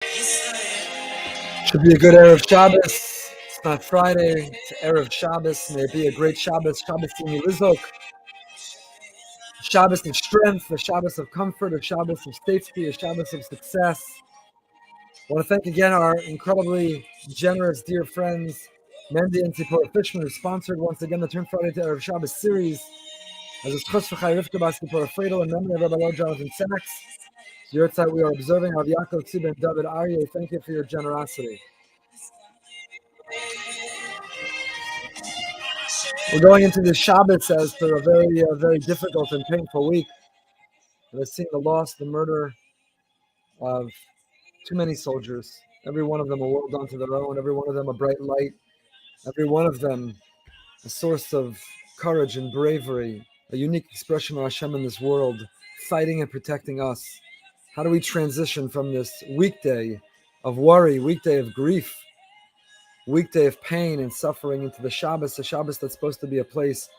Should be a good Erev Shabbos. It's not Friday. It's Erev Shabbos. May it be a great Shabbos. Shabbos Timi Lizok. Shabbos of strength, a Shabbos of comfort, a Shabbos of safety, a Shabbos of success. I want to thank again our incredibly generous dear friends, Mandy and Tzipora Fishman, who sponsored once again the Turn Friday to Erev Shabbos series. As a Schus V'chai Rivka Bas Tzipora Friedel and memory of Rabbi Lord Jonathan Sachs. Your side we are observing Rav Yaakov Tzib and David Aryeh. Thank you for your generosity. We're going into the Shabbos as for a very difficult and painful week. We're seeing the loss, the murder of too many soldiers. Every one of them a world unto their own. Every one of them a bright light. Every one of them a source of courage and bravery, a unique expression of Hashem in this world, fighting and protecting us. How do we transition from this weekday of worry, weekday of grief, weekday of pain and suffering into the Shabbos, a Shabbos that's supposed to be a place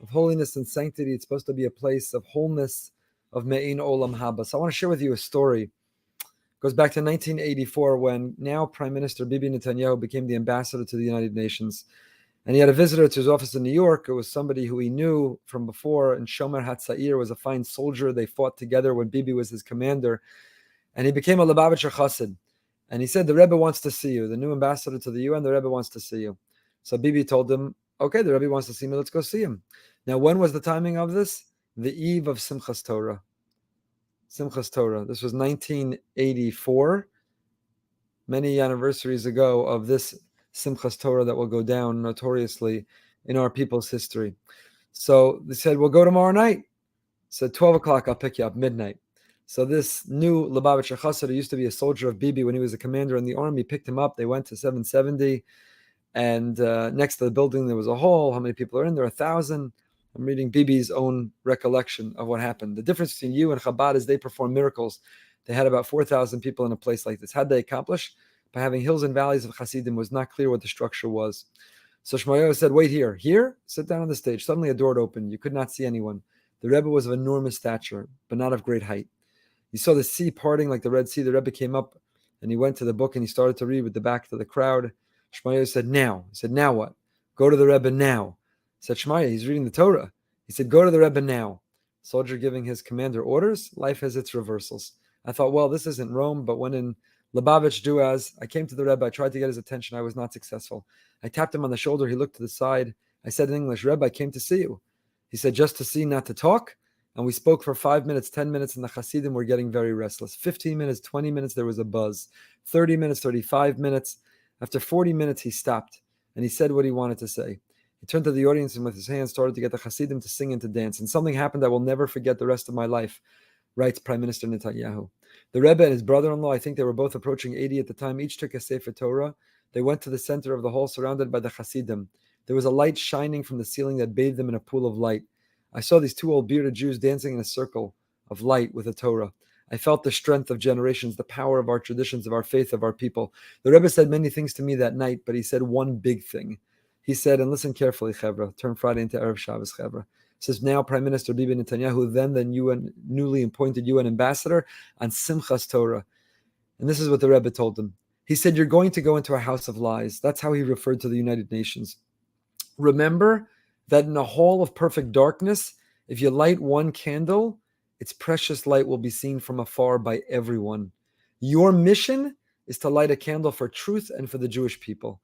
of holiness and sanctity. It's supposed to be a place of wholeness, of Me'in Olam Haba. So I want to share with you a story. It goes back to 1984 when now Prime Minister Benjamin Netanyahu became the ambassador to the United Nations. And he had a visitor to his office in New York. It was somebody who he knew from before, and Shomer HaTzair was a fine soldier. They fought together when Bibi was his commander. And he became a Lubavitcher Chassid. And he said, the Rebbe wants to see you. The new ambassador to the UN, the Rebbe wants to see you. So Bibi told him, okay, the Rebbe wants to see me, let's go see him. Now, when was the timing of this? The eve of Simchas Torah. Simchas Torah. This was 1984, many anniversaries ago of this Simchas Torah that will go down notoriously in our people's history. So they said, we'll go tomorrow night. Said 12 o'clock, I'll pick you up, midnight. So this new Lubavitcher Chassid, who used to be a soldier of Bibi when he was a commander in the army, picked him up. They went to 770, and next to the building there was a hall. How many people are in there? 1,000. I'm reading Bibi's own recollection of what happened. The difference between you and Chabad is they perform miracles. They had about 4,000 people in a place like this. How did they accomplish? By having hills and valleys of Hasidim. Was not clear what the structure was. So Shmayahu said, wait here. Here? Sit down on the stage. Suddenly a door opened. You could not see anyone. The Rebbe was of enormous stature, but not of great height. You saw the sea parting like the Red Sea. The Rebbe came up and he went to the book and he started to read with the back to the crowd. Shmayahu said, now. He said, now what? Go to the Rebbe now. He said, Shmaya, he's reading the Torah. He said, go to the Rebbe now. Soldier giving his commander orders. Life has its reversals. I thought, well, this isn't Rome, but when in Lubavitch Duaz, I came to the Rebbe. I tried to get his attention. I was not successful. I tapped him on the shoulder. He looked to the side. I said in English, Rebbe, I came to see you. He said, just to see, not to talk. And we spoke for 5 minutes, 10 minutes, and the Hasidim were getting very restless. 15 minutes, 20 minutes, there was a buzz. 30 minutes, 35 minutes. After 40 minutes, he stopped, and he said what he wanted to say. He turned to the audience and with his hands started to get the Hasidim to sing and to dance. And something happened I will never forget the rest of my life, writes Prime Minister Netanyahu. The Rebbe and his brother-in-law, I think they were both approaching 80 at the time, each took a Sefer Torah. They went to the center of the hall surrounded by the Hasidim. There was a light shining from the ceiling that bathed them in a pool of light. I saw these two old bearded Jews dancing in a circle of light with a Torah. I felt the strength of generations, the power of our traditions, of our faith, of our people. The Rebbe said many things to me that night, but he said one big thing. He said, and listen carefully, Chevra, turn Friday into Erev Shabbos, Chevra. Says now Prime Minister Benjamin Netanyahu, then the UN, newly appointed UN ambassador on Simchas Torah. And this is what the Rebbe told him. He said, you're going to go into a house of lies. That's how he referred to the United Nations. Remember that in a hall of perfect darkness, if you light one candle, its precious light will be seen from afar by everyone. Your mission is to light a candle for truth and for the Jewish people.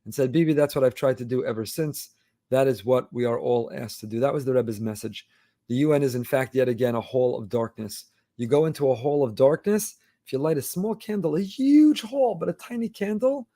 And said, Bibi, that's what I've tried to do ever since. That is what we are all asked to do. That was the Rebbe's message. The UN is, in fact, yet again, a hall of darkness. You go into a hall of darkness, if you light a small candle, a huge hall, but a tiny candle,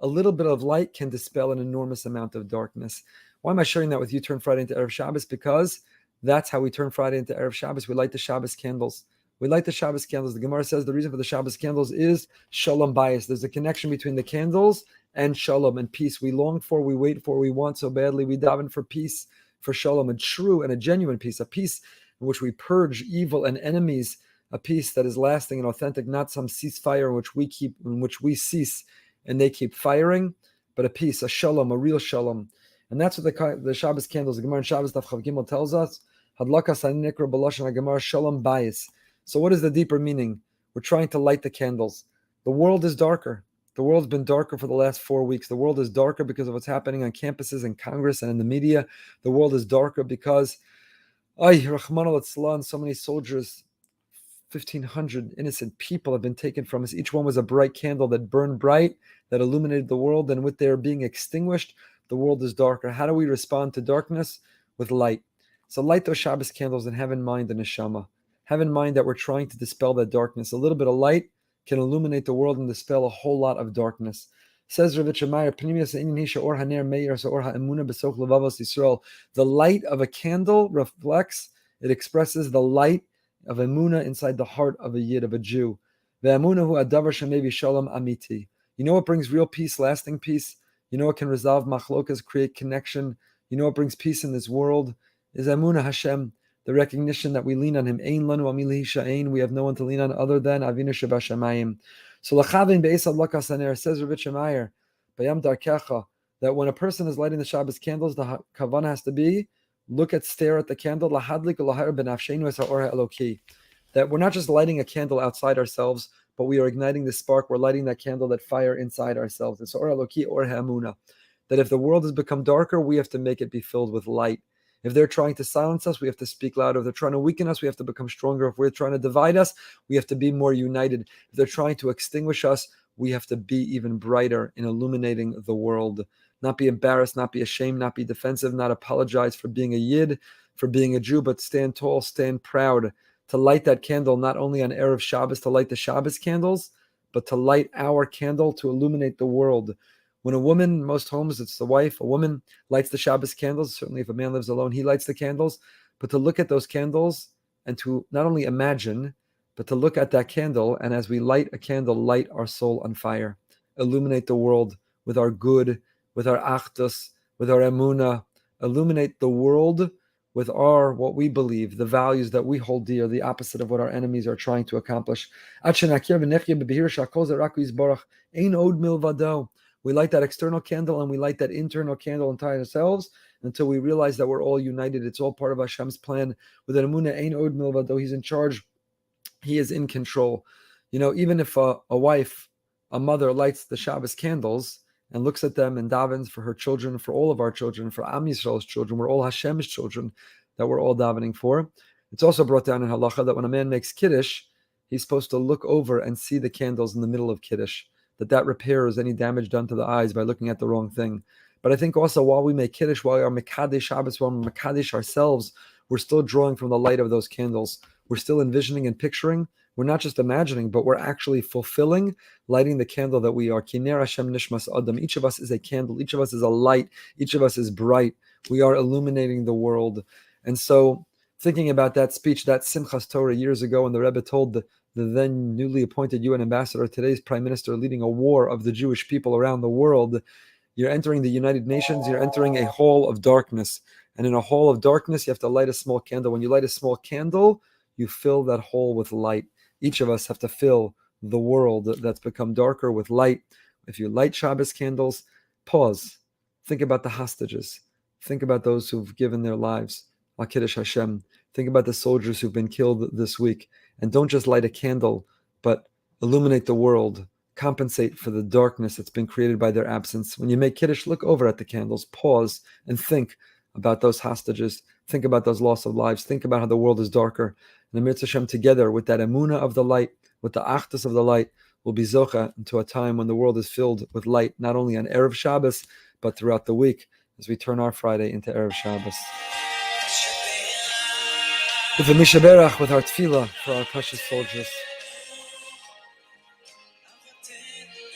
a little bit of light can dispel an enormous amount of darkness. Why am I sharing that with you? Turn Friday into Erev Shabbos? Because that's how we turn Friday into Erev Shabbos. We light the Shabbos candles. We light the Shabbos candles. The Gemara says the reason for the Shabbos candles is Shalom Bayis. There's a connection between the candles and Shalom and peace. We long for, we wait for, we want so badly. We daven for peace, for Shalom, a true and a genuine peace, a peace in which we purge evil and enemies, a peace that is lasting and authentic, not some ceasefire in which we cease and they keep firing, but a peace, a Shalom, a real Shalom. And that's what the Shabbos candles, the Gemara in Shabbos Daf Chav Gimel tells us. Hadlakas hanikra b'lashon haGemara Shalom Bayis. So what is the deeper meaning? We're trying to light the candles. The world is darker. The world's been darker for the last 4 weeks. The world is darker because of what's happening on campuses and Congress and in the media. The world is darker because, Rahman al-Islam, so many soldiers, 1,500 innocent people have been taken from us. Each one was a bright candle that burned bright, that illuminated the world, and with their being extinguished, the world is darker. How do we respond to darkness? With light. So light those Shabbos candles and have in mind the neshama. Have in mind that we're trying to dispel that darkness. A little bit of light can illuminate the world and dispel a whole lot of darkness. Says Lubavitcher Rebbe, the light of a candle reflects, it expresses the light of emunah inside the heart of a yid, of a Jew. You know what brings real peace, lasting peace? You know what can resolve machlokas, create connection? You know what brings peace in this world? Is emunah Hashem, the recognition that we lean on Him. Ein lanu amili sha'ein, we have no one to lean on other than Avinu Shabashamayim. So lachavin be'esad lakasaner, says Rabbi Shemaiah, bayam darkecha, that when a person is lighting the Shabbos candles, the kavanah has to be, stare at the candle, lahadlik lahar benafshenu es ha'or ha'eloki, that we're not just lighting a candle outside ourselves, but we are igniting the spark, we're lighting that candle, that fire inside ourselves. It's or ha'eloki or ha'emunah, that if the world has become darker, we have to make it be filled with light. If they're trying to silence us, we have to speak louder. If they're trying to weaken us, we have to become stronger. If we're trying to divide us, we have to be more united. If they're trying to extinguish us, we have to be even brighter in illuminating the world. Not be embarrassed, not be ashamed, not be defensive, not apologize for being a Yid, for being a Jew, but stand tall, stand proud. To light that candle, not only on Erev Shabbos, to light the Shabbos candles, but to light our candle to illuminate the world. When a woman, most homes, it's the wife, a woman lights the Shabbos candles. Certainly if a man lives alone, he lights the candles. But to look at those candles and to not only imagine, but to look at that candle, and as we light a candle, light our soul on fire. Illuminate the world with our good, with our achdus, with our emunah. Illuminate the world with our, what we believe, the values that we hold dear, the opposite of what our enemies are trying to accomplish. We light that external candle and we light that internal candle inside ourselves until we realize that we're all united. It's all part of Hashem's plan. With an emunah, ein od milvado, He's in charge. He is in control. You know, even if a wife, a mother lights the Shabbos candles and looks at them and davens for her children, for all of our children, for Am Yisrael's children, we're all Hashem's children that we're all davening for. It's also brought down in halacha that when a man makes kiddush, he's supposed to look over and see the candles in the middle of kiddush, that repairs any damage done to the eyes by looking at the wrong thing. But I think also while we make kiddush, while we are mekadesh Shabbos, while we mekadesh ourselves, we're still drawing from the light of those candles. We're still envisioning and picturing. We're not just imagining, but we're actually fulfilling, lighting the candle that we are. Kiner Hashem nishmas adam. Each of us is a candle. Each of us is a light. Each of us is bright. We are illuminating the world. And so thinking about that speech, that Simchas Torah years ago, when the Rebbe told the then newly appointed UN ambassador, today's Prime Minister, leading a war of the Jewish people around the world, you're entering the United Nations, you're entering a hall of darkness. And in a hall of darkness, you have to light a small candle. When you light a small candle, you fill that hole with light. Each of us have to fill the world that's become darker with light. If you light Shabbos candles, pause. Think about the hostages. Think about those who've given their lives. Kiddush Hashem. Think about the soldiers who've been killed this week. And don't just light a candle, but illuminate the world. Compensate for the darkness that's been created by their absence. When you make Kiddush, look over at the candles, pause, and think about those hostages. Think about those loss of lives. Think about how the world is darker. And amidst Hashem, together with that emunah of the light, with the achdus of the light, will be zocha into a time when the world is filled with light, not only on Erev Shabbos, but throughout the week, as we turn our Friday into Erev Shabbos. With the Mishaberach, with our tefillah for our precious soldiers.